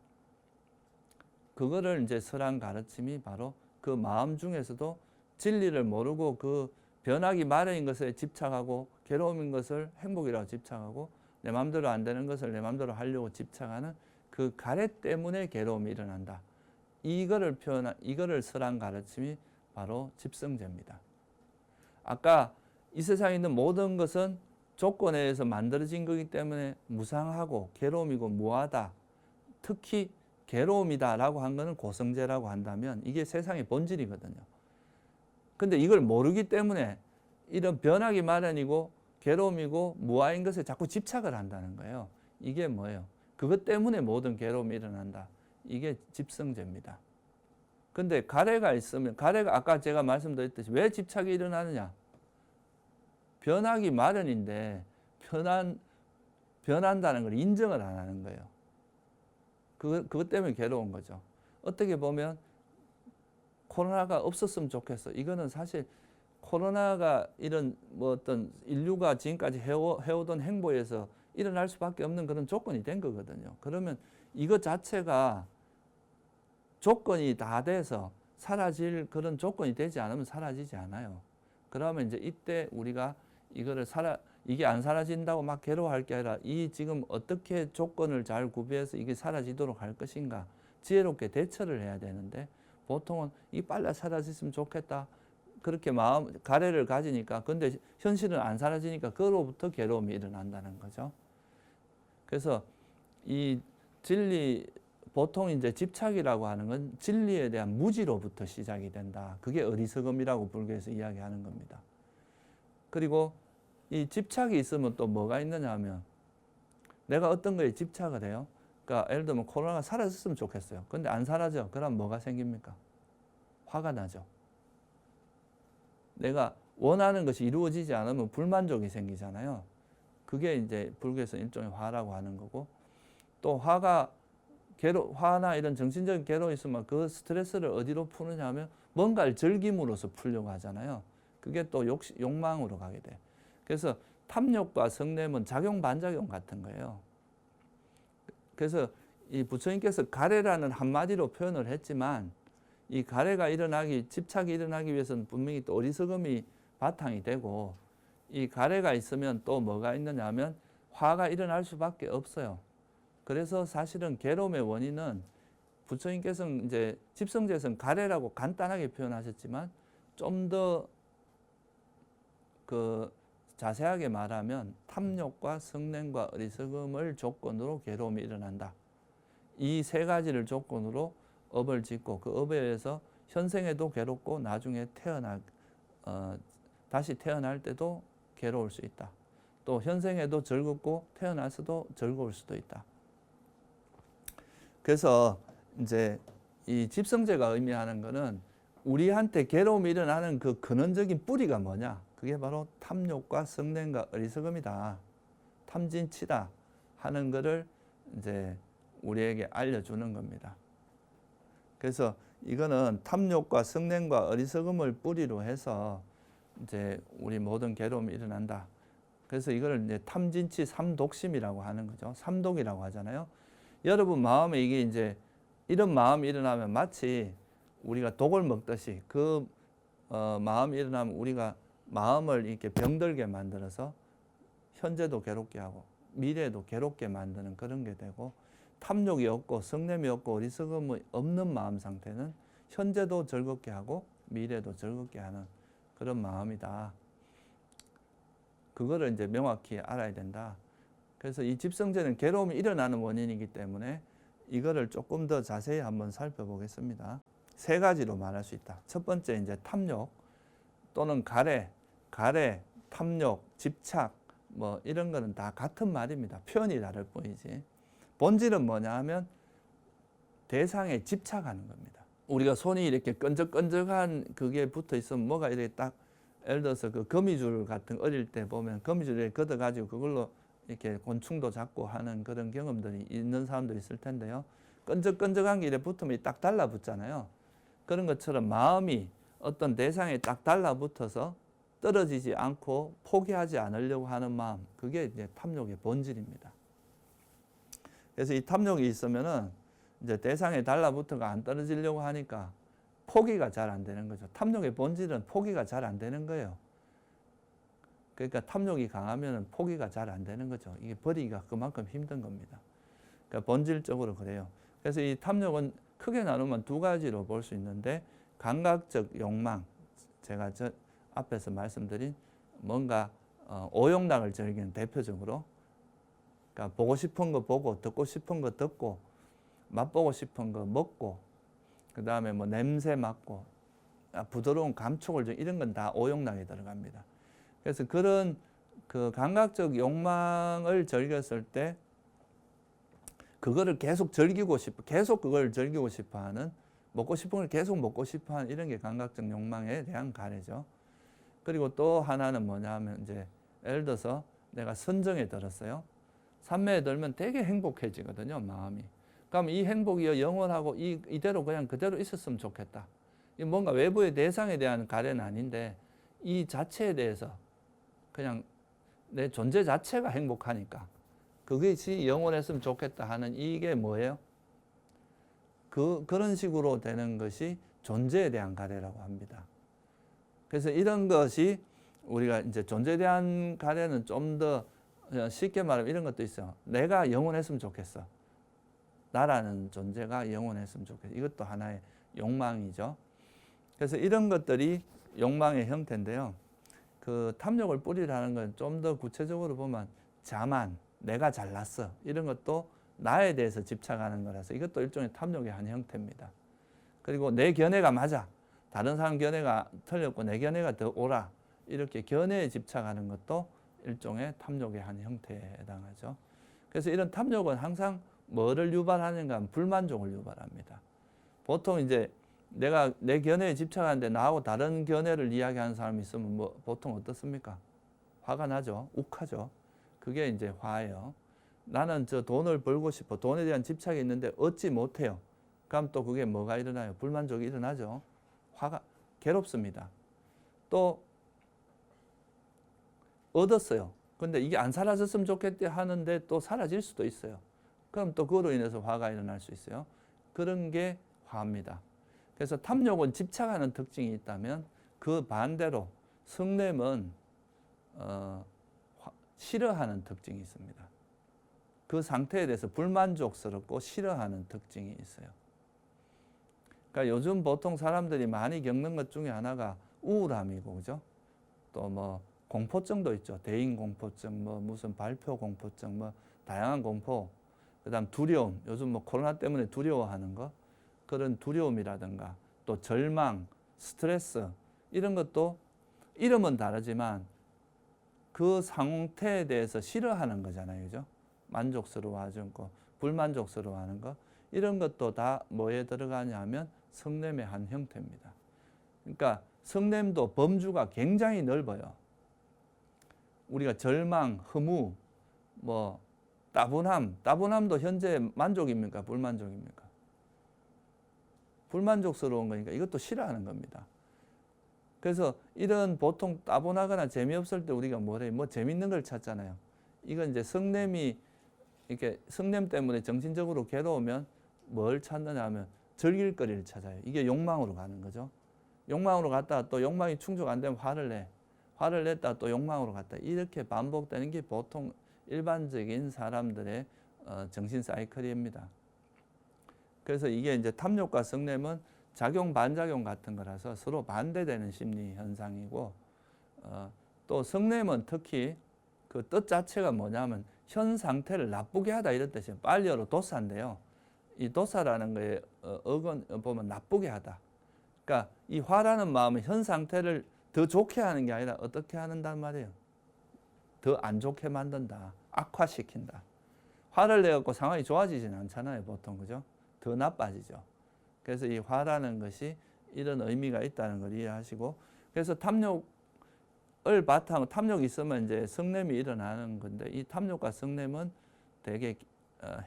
Speaker 1: 그거를 이제 설한 가르침이 바로 그 마음 중에서도 진리를 모르고 그 변하기 마련인 것에 집착하고 괴로움인 것을 행복이라고 집착하고 내 마음대로 안 되는 것을 내 마음대로 하려고 집착하는 그 가래 때문에 괴로움이 일어난다. 이거를 설한 가르침이 바로 집성제입니다. 아까 이 세상에 있는 모든 것은 조건에 의해서 만들어진 거기 때문에 무상하고 괴로움이고 무하다. 특히 괴로움이다라고 한 거는 고성제라고 한다면 이게 세상의 본질이거든요. 근데 이걸 모르기 때문에 이런 변하기 마련이고 괴로움이고 무아인 것에 자꾸 집착을 한다는 거예요. 이게 뭐예요? 그것 때문에 모든 괴로움이 일어난다. 이게 집성제입니다. 근데 가래가 있으면, 가래가 아까 제가 말씀드렸듯이 왜 집착이 일어나느냐? 변하기 마련인데 변한다는 걸 인정을 안 하는 거예요. 그것 때문에 괴로운 거죠. 어떻게 보면 코로나가 없었으면 좋겠어. 이거는 사실 코로나가 이런 뭐 어떤 인류가 지금까지 해오던 행보에서 일어날 수밖에 없는 그런 조건이 된 거거든요. 그러면 이것 자체가 조건이 다 돼서 사라질 그런 조건이 되지 않으면 사라지지 않아요. 그러면 이제 이때 우리가 이게 안 사라진다고 막 괴로워할 게 아니라 이 지금 어떻게 조건을 잘 구비해서 이게 사라지도록 할 것인가 지혜롭게 대처를 해야 되는데 보통은 이 빨리 사라졌으면 좋겠다. 그렇게 가래를 가지니까 근데 현실은 안 사라지니까 그로부터 괴로움이 일어난다는 거죠. 그래서 이 진리 보통 이제 집착이라고 하는 건 진리에 대한 무지로부터 시작이 된다. 그게 어리석음이라고 불교에서 이야기하는 겁니다. 그리고 이 집착이 있으면 또 뭐가 있느냐 하면 내가 어떤 거에 집착을 해요. 그러니까 예를 들면 코로나가 사라졌으면 좋겠어요. 근데 안 사라져. 그럼 뭐가 생깁니까? 화가 나죠. 내가 원하는 것이 이루어지지 않으면 불만족이 생기잖아요. 그게 이제 불교에서 일종의 화라고 하는 거고 또 화나 이런 정신적인 괴로움이 있으면 그 스트레스를 어디로 푸느냐 하면 뭔가를 즐김으로써 풀려고 하잖아요. 그게 또 욕망으로 가게 돼. 그래서 탐욕과 성냄은 작용 반작용 같은 거예요. 그래서 이 부처님께서 가래라는 한마디로 표현을 했지만 이 가래가 집착이 일어나기 위해서는 분명히 또 어리석음이 바탕이 되고 이 가래가 있으면 또 뭐가 있느냐 하면 화가 일어날 수밖에 없어요. 그래서 사실은 괴로움의 원인은 부처님께서는 이제 집성제에서는 가래라고 간단하게 표현하셨지만 좀 더 자세하게 말하면 탐욕과 성냄과 어리석음을 조건으로 괴로움이 일어난다. 이 세 가지를 조건으로 업을 짓고 그 업에 의해서 현생에도 괴롭고 나중에 다시 태어날 때도 괴로울 수 있다. 또 현생에도 즐겁고 태어나서도 즐거울 수도 있다. 그래서 이제 이 집성제가 의미하는 것은 우리한테 괴로움이 일어나는 그 근원적인 뿌리가 뭐냐? 그게 바로 탐욕과 성냄과 어리석음이다. 탐진치다 하는 것을 이제 우리에게 알려주는 겁니다. 그래서 이거는 탐욕과 성냄과 어리석음을 뿌리로 해서 이제 우리 모든 괴로움이 일어난다. 그래서 이걸 이제 탐진치 삼독심이라고 하는 거죠. 삼독이라고 하잖아요. 여러분 마음에 이게 이제 이런 마음이 일어나면 마치 우리가 독을 먹듯이 그 마음이 일어나면 우리가 마음을 이렇게 병들게 만들어서 현재도 괴롭게 하고 미래도 괴롭게 만드는 그런 게 되고, 탐욕이 없고 성냄이 없고 어리석음이 없는 마음 상태는 현재도 즐겁게 하고 미래도 즐겁게 하는 그런 마음이다. 그거를 이제 명확히 알아야 된다. 그래서 이 집성제는 괴로움이 일어나는 원인이기 때문에 이거를 조금 더 자세히 한번 살펴보겠습니다. 세 가지로 말할 수 있다. 첫 번째 이제 탐욕 또는 가래, 탐욕, 집착 뭐 이런 거는 다 같은 말입니다. 표현이 다를 뿐이지. 본질은 뭐냐 하면 대상에 집착하는 겁니다. 우리가 손이 이렇게 끈적끈적한 그게 붙어 있으면 뭐가 이렇게 딱, 예를 들어서 그 거미줄 같은 어릴 때 보면 거미줄에 걷어가지고 그걸로 이렇게 곤충도 잡고 하는 그런 경험들이 있는 사람도 있을 텐데요. 끈적끈적한 게 이렇게 붙으면 딱 달라붙잖아요. 그런 것처럼 마음이 어떤 대상에 딱 달라붙어서 떨어지지 않고 포기하지 않으려고 하는 마음, 그게 이제 탐욕의 본질입니다. 그래서 이 탐욕이 있으면은 이제 대상에 달라붙어가 안 떨어지려고 하니까 포기가 잘 안 되는 거죠. 탐욕의 본질은 포기가 잘 안 되는 거예요. 그러니까 탐욕이 강하면은 포기가 잘 안 되는 거죠. 이게 버리기가 그만큼 힘든 겁니다. 그러니까 본질적으로 그래요. 그래서 이 탐욕은 크게 나누면 두 가지로 볼 수 있는데, 감각적 욕망, 제가 앞에서 말씀드린 뭔가 오용락을 즐기는 대표적으로, 그러니까 보고 싶은 거 보고 듣고 싶은 거 듣고 맛보고 싶은 거 먹고 그 다음에 뭐 냄새 맡고 부드러운 감촉을 이런 건 다 오용락에 들어갑니다. 그래서 그런 그 감각적 욕망을 즐겼을 때 그거를 계속 즐기고 싶어, 계속 그걸 즐기고 싶어 하는, 먹고 싶은 걸 계속 먹고 싶어 하는 이런 게 감각적 욕망에 대한 가래죠. 그리고 또 하나는 뭐냐 하면 이제 예를 들어서 내가 선정에 들었어요. 삼매에 들면 되게 행복해지거든요, 마음이. 그럼 이 행복이 영원하고 이대로 그냥 그대로 있었으면 좋겠다. 이 뭔가 외부의 대상에 대한 가래는 아닌데 이 자체에 대해서 그냥 내 존재 자체가 행복하니까 그것이 영원했으면 좋겠다 하는 이게 뭐예요? 그런 식으로 되는 것이 존재에 대한 가래라고 합니다. 그래서 이런 것이 우리가 이제 존재에 대한 가래는 좀 더 쉽게 말하면 이런 것도 있어요. 내가 영원했으면 좋겠어. 나라는 존재가 영원했으면 좋겠어. 이것도 하나의 욕망이죠. 그래서 이런 것들이 욕망의 형태인데요. 그 탐욕을 뿌리라는 건 좀 더 구체적으로 보면 자만, 내가 잘났어. 이런 것도 나에 대해서 집착하는 거라서 이것도 일종의 탐욕의 한 형태입니다. 그리고 내 견해가 맞아. 다른 사람 견해가 틀렸고 내 견해가 더 옳아. 이렇게 견해에 집착하는 것도 일종의 탐욕의 한 형태에 해당하죠. 그래서 이런 탐욕은 항상 뭐를 유발하는가 하면 불만족을 유발합니다. 보통 이제 내가 내 견해에 집착하는데 나하고 다른 견해를 이야기하는 사람이 있으면 뭐 보통 어떻습니까? 화가 나죠. 욱하죠. 그게 이제 화예요. 나는 저 돈을 벌고 싶어. 돈에 대한 집착이 있는데 얻지 못해요. 그럼 또 그게 뭐가 일어나요? 불만족이 일어나죠. 화가 괴롭습니다. 또 얻었어요. 근데 이게 안 사라졌으면 좋겠대 하는데 또 사라질 수도 있어요. 그럼 또 그로 인해서 화가 일어날 수 있어요. 그런 게 화입니다. 그래서 탐욕은 집착하는 특징이 있다면 그 반대로 성냄은 싫어하는 특징이 있습니다. 그 상태에 대해서 불만족스럽고 싫어하는 특징이 있어요. 그러니까 요즘 보통 사람들이 많이 겪는 것 중에 하나가 우울함이고, 그죠? 또 뭐 공포증도 있죠. 대인 공포증, 뭐 무슨 발표 공포증, 뭐 다양한 공포. 그다음 두려움. 요즘 뭐 코로나 때문에 두려워하는 거. 그런 두려움이라든가 또 절망, 스트레스 이런 것도 이름은 다르지만 그 상태에 대해서 싫어하는 거잖아요. 그죠? 만족스러워하지 않고 불만족스러워하는 거. 이런 것도 다 뭐에 들어가냐 하면 성냄의 한 형태입니다. 그러니까 성냄도 범주가 굉장히 넓어요. 우리가 절망, 허무, 뭐 따분함도 현재 만족입니까? 불만족입니까? 불만족스러운 거니까 이것도 싫어하는 겁니다. 그래서 이런 보통 따분하거나 재미없을 때 우리가 뭐래요? 뭐 재밌는 걸 찾잖아요. 이건 이제 성냄이 이렇게 성냄 때문에 정신적으로 괴로우면 뭘 찾느냐 하면 즐길 거리를 찾아요. 이게 욕망으로 가는 거죠. 욕망으로 갔다가 또 욕망이 충족 안 되면 화를 내. 화를 냈다가 또 욕망으로 갔다. 이렇게 반복되는 게 보통 일반적인 사람들의 정신 사이클입니다. 그래서 이게 이제 탐욕과 성냄은 작용 반작용 같은 거라서 서로 반대되는 심리 현상이고, 또 성냄은 특히 그 뜻 자체가 뭐냐면 현 상태를 나쁘게 하다 이런 뜻이에요. 빨리어로 도사인데요. 이 도사라는 거에 어건 보면 나쁘게 하다. 그러니까 이 화라는 마음은 현 상태를 더 좋게 하는 게 아니라 어떻게 하는단 말이에요. 더 안 좋게 만든다. 악화시킨다. 화를 내갖고 상황이 좋아지지는 않잖아요, 보통. 그죠? 더 나빠지죠. 그래서 이 화라는 것이 이런 의미가 있다는 걸 이해하시고, 그래서 탐욕을 바탕으로, 탐욕이 있으면 이제 성냄이 일어나는 건데, 이 탐욕과 성냄은 되게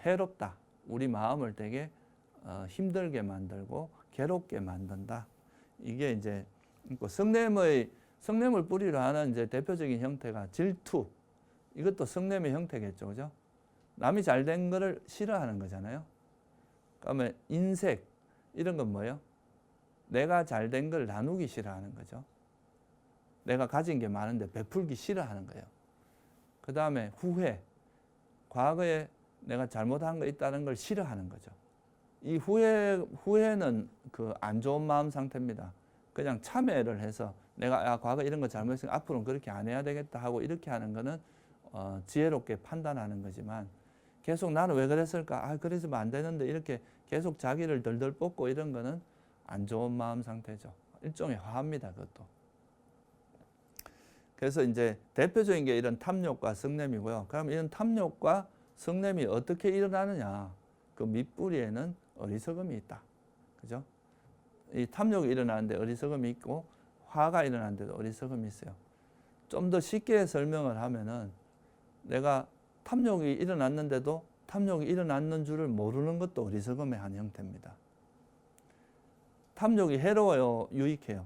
Speaker 1: 해롭다. 우리 마음을 되게 힘들게 만들고 괴롭게 만든다. 이게 이제 성냄을 뿌리로 하는 이제 대표적인 형태가 질투. 이것도 성냄의 형태겠죠, 그죠? 남이 잘 된 거를 싫어하는 거잖아요. 그러면 인색 이런 건 뭐예요? 내가 잘 된 걸 나누기 싫어하는 거죠. 내가 가진 게 많은데 베풀기 싫어하는 거예요. 그 다음에 후회. 과거에 내가 잘못한 거 있다는 걸 싫어하는 거죠. 이 후회는 그 안 좋은 마음 상태입니다. 그냥 참회를 해서 내가 과거 이런 거 잘못했으니까 앞으로는 그렇게 안 해야 되겠다 하고 이렇게 하는 거는 지혜롭게 판단하는 거지만, 계속 나는 왜 그랬을까? 그랬으면 안 되는데 이렇게 계속 자기를 덜덜 뽑고 이런 거는 안 좋은 마음 상태죠. 일종의 화합니다, 그것도. 그래서 이제 대표적인 게 이런 탐욕과 성냄이고요. 그럼 이런 탐욕과 성냄이 어떻게 일어나느냐? 그 밑뿌리에는 어리석음이 있다. 그죠? 이 탐욕이 일어나는데 어리석음이 있고, 화가 일어나는데도 어리석음이 있어요. 좀 더 쉽게 설명을 하면은, 내가 탐욕이 일어났는데도 탐욕이 일어났는 줄을 모르는 것도 어리석음의 한 형태입니다. 탐욕이 해로워요, 유익해요?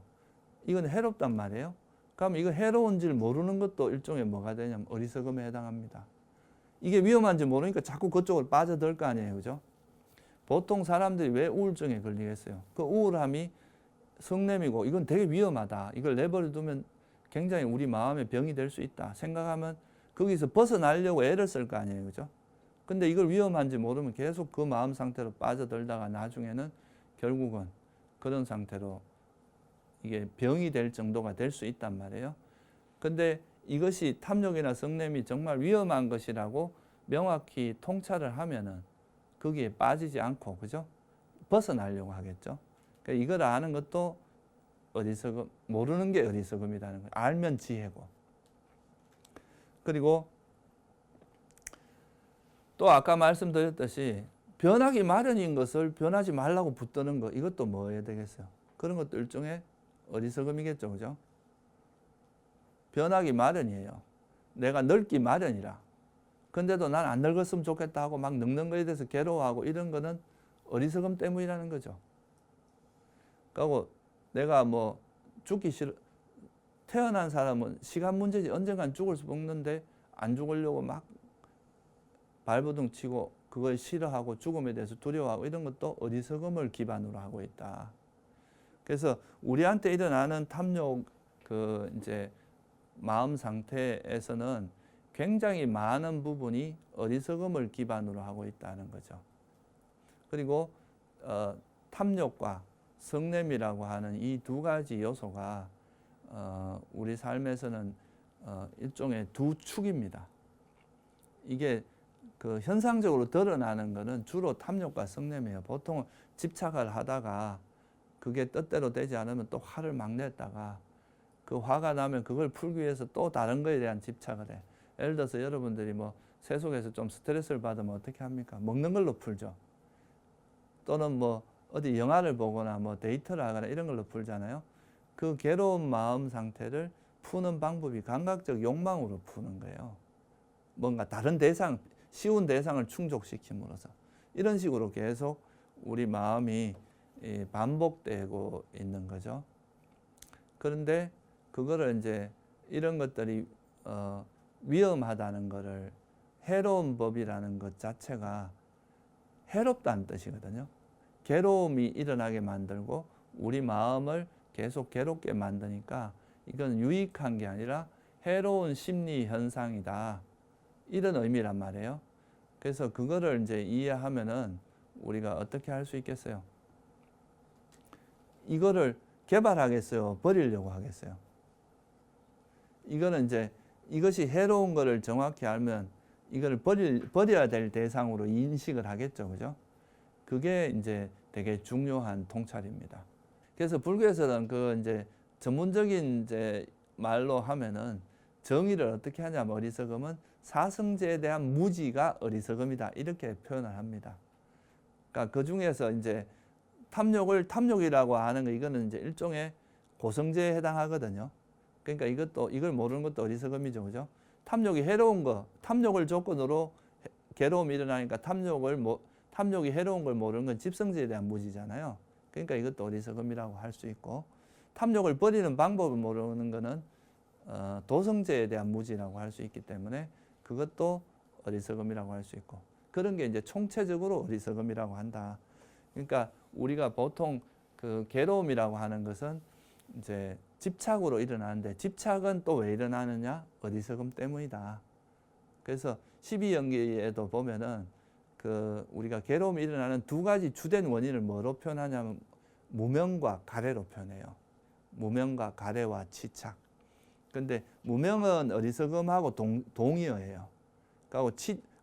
Speaker 1: 이건 해롭단 말이에요. 그럼 이거 해로운 줄 모르는 것도 일종의 뭐가 되냐면 어리석음에 해당합니다. 이게 위험한지 모르니까 자꾸 그쪽으로 빠져들 거 아니에요, 그죠? 보통 사람들이 왜 우울증에 걸리겠어요? 그 우울함이 성냄이고 이건 되게 위험하다. 이걸 내버려 두면 굉장히 우리 마음의 병이 될 수 있다 생각하면 거기서 벗어나려고 애를 쓸 거 아니에요, 그죠? 근데 이걸 위험한지 모르면 계속 그 마음 상태로 빠져들다가 나중에는 결국은 그런 상태로 이게 병이 될 정도가 될 수 있단 말이에요. 근데 이것이 탐욕이나 성냄이 정말 위험한 것이라고 명확히 통찰을 하면은 거기에 빠지지 않고, 그죠? 벗어나려고 하겠죠. 그러니까 이걸 아는 것도 어리석음, 모르는 게 어리석음이라는 거예요. 알면 지혜고. 그리고 또 아까 말씀드렸듯이 변하기 마련인 것을 변하지 말라고 붙드는 거, 이것도 뭐 해야 되겠어요? 그런 것도 일종의 어리석음이겠죠, 그죠? 변하기 마련이에요. 내가 늙기 마련이라. 근데도 난 안 늙었으면 좋겠다 하고 막 늙는 거에 대해서 괴로워하고 이런 거는 어리석음 때문이라는 거죠. 그리고 내가 뭐 죽기 싫어, 태어난 사람은 시간 문제지 언젠간 죽을 수 먹는데 안 죽으려고 막 발버둥 치고 그걸 싫어하고 죽음에 대해서 두려워하고 이런 것도 어리석음을 기반으로 하고 있다. 그래서 우리한테 일어나는 탐욕 그 이제 마음 상태에서는 굉장히 많은 부분이 어리석음을 기반으로 하고 있다는 거죠. 그리고 탐욕과 성냄이라고 하는 이 두 가지 요소가 우리 삶에서는 일종의 두 축입니다. 이게 그 현상적으로 드러나는 것은 주로 탐욕과 성냄이에요. 보통 집착을 하다가 그게 뜻대로 되지 않으면 또 화를 막 냈다가 그 화가 나면 그걸 풀기 위해서 또 다른 거에 대한 집착을 해. 예를 들어서 여러분들이 뭐 세속에서 좀 스트레스를 받으면 어떻게 합니까? 먹는 걸로 풀죠. 또는 뭐 어디 영화를 보거나 뭐 데이트를 하거나 이런 걸로 풀잖아요. 그 괴로운 마음 상태를 푸는 방법이 감각적 욕망으로 푸는 거예요. 뭔가 다른 대상, 쉬운 대상을 충족시킴으로써 이런 식으로 계속 우리 마음이 반복되고 있는 거죠. 그런데 그거를 이제 이런 것들이 위험하다는 것을, 해로운 법이라는 것 자체가 해롭다는 뜻이거든요. 괴로움이 일어나게 만들고 우리 마음을 계속 괴롭게 만드니까 이건 유익한 게 아니라 해로운 심리 현상이다. 이런 의미란 말이에요. 그래서 그거를 이제 이해하면은 우리가 어떻게 할 수 있겠어요? 이거를 개발하겠어요? 버리려고 하겠어요? 이거는 이제 이것이 해로운 거를 정확히 알면 이걸 버려야 될 대상으로 인식을 하겠죠. 그죠? 그게 이제 되게 중요한 통찰입니다. 그래서 불교에서는 그 이제 전문적인 이제 말로 하면은 정의를 어떻게 하냐면 어리석음은 사성제에 대한 무지가 어리석음이다. 이렇게 표현을 합니다. 그러니까 그 중에서 이제 탐욕이라고 하는 거 이거는 이제 일종의 고성제에 해당하거든요. 그러니까 이걸 모르는 것도 어리석음이죠. 그죠? 탐욕이 해로운 거, 탐욕을 조건으로 괴로움이 일어나니까 탐욕이 해로운 걸 모르는 건 집성제에 대한 무지잖아요. 그러니까 이것도 어리석음이라고 할 수 있고, 탐욕을 버리는 방법을 모르는 거는 도성제에 대한 무지라고 할 수 있기 때문에 그것도 어리석음이라고 할 수 있고, 그런 게 이제 총체적으로 어리석음이라고 한다. 그러니까 우리가 보통 그 괴로움이라고 하는 것은 이제 집착으로 일어나는데, 집착은 또 왜 일어나느냐? 어리석음 때문이다. 그래서 12연기에도 보면은 그 우리가 괴로움이 일어나는 두 가지 주된 원인을 뭐로 표현하냐면 무명과 가래로 표현해요. 무명과 가래와 치착. 근데 무명은 어리석음하고 동의어예요. 그리고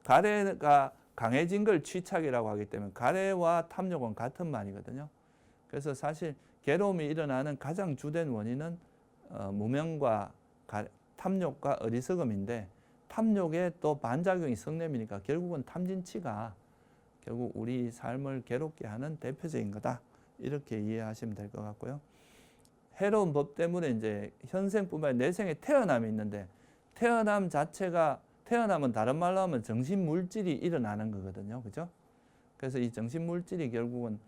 Speaker 1: 가래가 강해진 걸 치착이라고 하기 때문에 가래와 탐욕은 같은 말이거든요. 그래서 사실 괴로움이 일어나는 가장 주된 원인은 무명과 탐욕과 어리석음인데, 탐욕에 또 반작용이 성냄이니까 결국은 탐진치가 결국 우리 삶을 괴롭게 하는 대표적인 거다. 이렇게 이해하시면 될 것 같고요. 해로운 법 때문에 이제 현생뿐만 아니라 내생에 태어남이 있는데, 태어남은 다른 말로 하면 정신물질이 일어나는 거거든요. 그죠? 그래서 이 정신물질이 결국은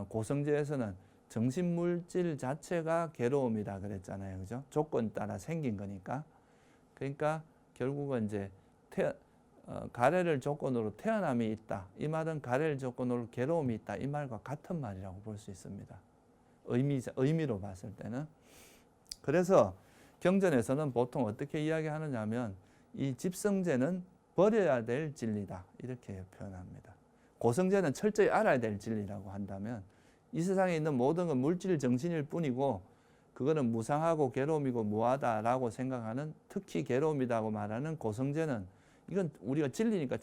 Speaker 1: 고성제에서는 정신물질 자체가 괴로움이다 그랬잖아요. 그죠? 조건 따라 생긴 거니까. 그러니까 결국은 이제 가래를 조건으로 태어남이 있다. 이 말은 가래를 조건으로 괴로움이 있다. 이 말과 같은 말이라고 볼 수 있습니다. 의미로 봤을 때는. 그래서 경전에서는 보통 어떻게 이야기하느냐 하면 이 집성제는 버려야 될 진리다. 이렇게 표현합니다. 고성제는 철저히 알아야 될 진리라고 한다면, 이 세상에 있는 모든 건 물질 정신일 뿐이고 그거는 무상하고 괴로움이고 무하다라고 생각하는, 특히 괴로움이라고 말하는 고성제는 이건 우리가 진리니까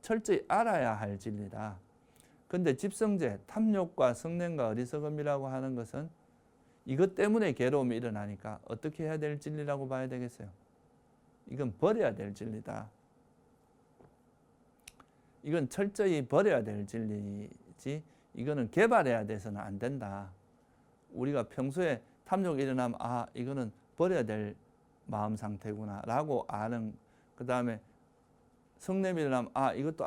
Speaker 1: 철저히 알아야 할 진리다. 그런데 집성제, 탐욕과 성냄과 어리석음이라고 하는 것은 이것 때문에 괴로움이 일어나니까 어떻게 해야 될 진리라고 봐야 되겠어요? 이건 버려야 될 진리다. 이건 철저히 버려야 될 진리지, 이거는 개발해야 돼서는 안 된다. 우리가 평소에 탐욕이 일어나면 이거는 버려야 될 마음 상태구나 라고 아는, 그 다음에 성냄이 일어나면 이것도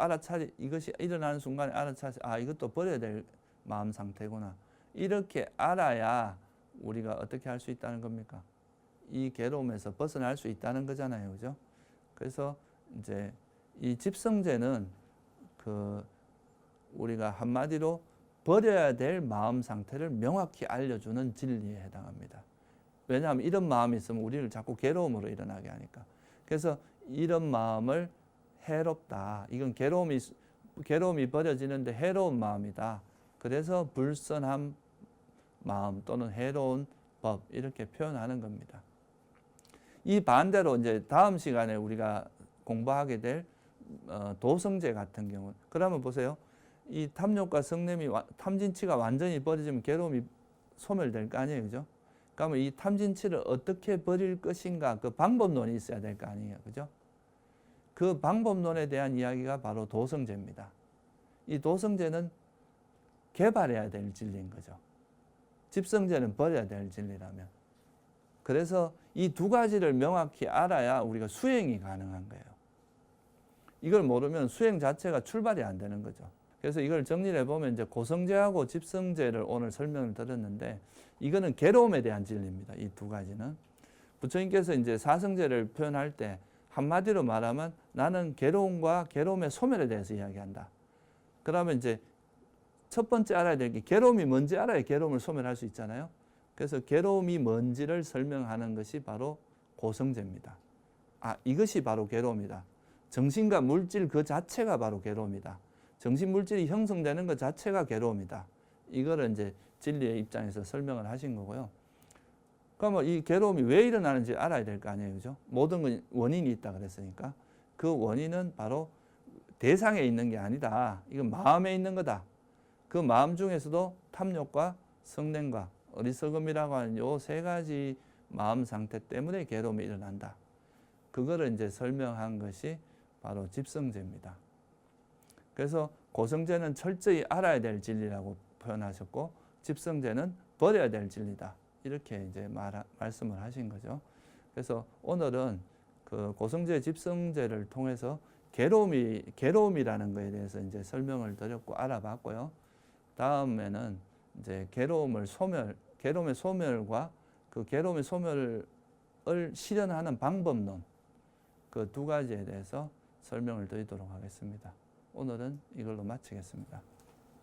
Speaker 1: 이것이 일어나는 순간에 알아차서 이것도 버려야 될 마음 상태구나, 이렇게 알아야 우리가 어떻게 할 수 있다는 겁니까? 이 괴로움에서 벗어날 수 있다는 거잖아요. 그죠? 그래서 이제 이 집성제는 우리가 한마디로 버려야 될 마음 상태를 명확히 알려주는 진리에 해당합니다. 왜냐하면 이런 마음이 있으면 우리를 자꾸 괴로움으로 일어나게 하니까. 그래서 이런 마음을 해롭다. 이건 괴로움이 버려지는데 해로운 마음이다. 그래서 불선한 마음 또는 해로운 법, 이렇게 표현하는 겁니다. 이 반대로 이제 다음 시간에 우리가 공부하게 될 도성제 같은 경우, 그러면 보세요. 이 탐욕과 성냄이, 탐진치가 완전히 버려지면 괴로움이 소멸될 거 아니에요. 그죠? 그러면 이 탐진치를 어떻게 버릴 것인가, 그 방법론이 있어야 될 거 아니에요. 그죠? 그 방법론에 대한 이야기가 바로 도성제입니다. 이 도성제는 개발해야 될 진리인 거죠. 집성제는 버려야 될 진리라면. 그래서 이 두 가지를 명확히 알아야 우리가 수행이 가능한 거예요. 이걸 모르면 수행 자체가 출발이 안 되는 거죠. 그래서 이걸 정리를 해보면 이제 고성제하고 집성제를 오늘 설명을 드렸는데, 이거는 괴로움에 대한 진리입니다. 이 두 가지는. 부처님께서 이제 사성제를 표현할 때 한마디로 말하면 나는 괴로움과 괴로움의 소멸에 대해서 이야기한다. 그러면 이제 첫 번째 알아야 될 게 괴로움이 뭔지 알아야 괴로움을 소멸할 수 있잖아요. 그래서 괴로움이 뭔지를 설명하는 것이 바로 고성제입니다. 이것이 바로 괴로움이다. 정신과 물질 그 자체가 바로 괴로움이다. 정신 물질이 형성되는 것 자체가 괴로움이다. 이거를 이제 진리의 입장에서 설명을 하신 거고요. 그러면 이 괴로움이 왜 일어나는지 알아야 될 거 아니에요, 그죠? 모든 건 원인이 있다 그랬으니까 그 원인은 바로 대상에 있는 게 아니다. 이건 마음에 있는 거다. 그 마음 중에서도 탐욕과 성냄과 어리석음이라고 하는 요 세 가지 마음 상태 때문에 괴로움이 일어난다. 그거를 이제 설명한 것이 바로 집성제입니다. 그래서 고성제는 철저히 알아야 될 진리라고 표현하셨고, 집성제는 버려야 될 진리다. 이렇게 이제 말씀을 하신 거죠. 그래서 오늘은 그 고성제, 집성제를 통해서 괴로움이라는 것에 대해서 이제 설명을 드렸고 알아봤고요. 다음에는 이제 괴로움의 소멸과 그 괴로움의 소멸을 실현하는 방법론, 그 두 가지에 대해서 설명을 드리도록 하겠습니다. 오늘은 이걸로 마치겠습니다.